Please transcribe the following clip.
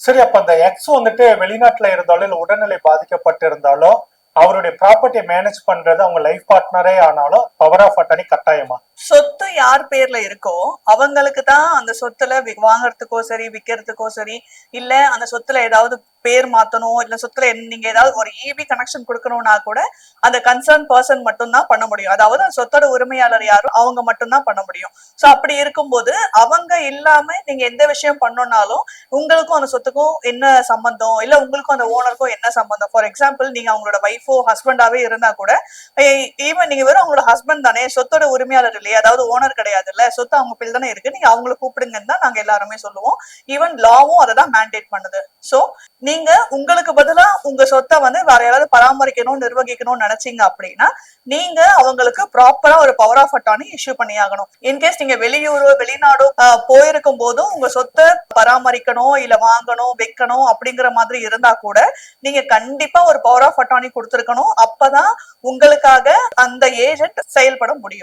சரி, அப்ப அந்த எக்ஸ் வந்துட்டு வெளிநாட்டுல இருந்தாலும் இல்ல உடல்நிலை பாதிக்கப்பட்டிருந்தாலும் அவருடைய ப்ராப்பர்ட்டியை மேனேஜ் பண்றது அவங்க லைஃப் பார்ட்னரே ஆனாலும் பவர் ஆஃப் அட்டர்னி கட்டாயமா? சொத்து யார் பேர்ல இருக்கோ அவங்களுக்கு தான் அந்த சொத்துல வாங்குறதுக்கோ சரி, விக்கிறதுக்கோ சரி, இல்ல அந்த சொத்துல ஏதாவது பேர் மாத்தணும், இல்ல சொத்துல நீங்க ஏதாவது ஒரு ஈபி கனெக்ஷன் கொடுக்கணும்னா கூட அந்த கன்சர்ன் பர்சன் மட்டும் தான் பண்ண முடியும். அதாவது அந்த சொத்தோட உரிமையாளர் யாரோ அவங்க மட்டும் தான் பண்ண முடியும். சோ அப்படி இருக்கும்போது அவங்க இல்லாம நீங்க எந்த விஷயம் பண்ணணும்னாலும் உங்களுக்கும் அந்த சொத்துக்கும் என்ன சம்பந்தம், இல்ல உங்களுக்கும் அந்த ஓனருக்கும் என்ன சம்பந்தம். ஃபார் எக்ஸாம்பிள், நீங்க அவங்களோட ஒய்ஃபோ ஹஸ்பண்டாவே இருந்தா கூட ஈவன் நீங்க வெறும் அவங்களோட ஹஸ்பண்ட் தானே, சொத்தோட உரிமையாளர் இல்லையா, அதாவது ஓனர் கிடையாது இல்ல, சொத்து அவங்க பேர்ல தானே இருக்கு, நீங்க அவங்களை கூப்பிடுங்கன்னு தான் நாங்க எல்லாருமே சொல்லுவோம். ஈவன் லாவும் அதை தான் மேண்டேட் பண்ணுது. சோ நீங்க உங்களுக்கு பதிலா உங்க சொத்தை வந்து வேற யாராவது பராமரிக்கணும், நிர்வகிக்கணும்னு நினைச்சீங்க அப்படின்னா நீங்க அவங்களுக்கு ப்ராப்பரா ஒரு பவர் ஆஃப் அட்டார்னி இஷ்யூ பண்ணி ஆகணும். இன்கேஸ் நீங்க வெளியூரோ வெளிநாடோ போயிருக்கும் போதும் உங்க சொத்தை பராமரிக்கணும், இல்ல வாங்கணும், விற்கணும் அப்படிங்கிற மாதிரி இருந்தா கூட நீங்க கண்டிப்பா ஒரு பவர் ஆஃப் அட்டார்னி கொடுத்திருக்கணும். அப்பதான் உங்களுக்காக அந்த ஏஜென்ட் செயல்பட முடியும்.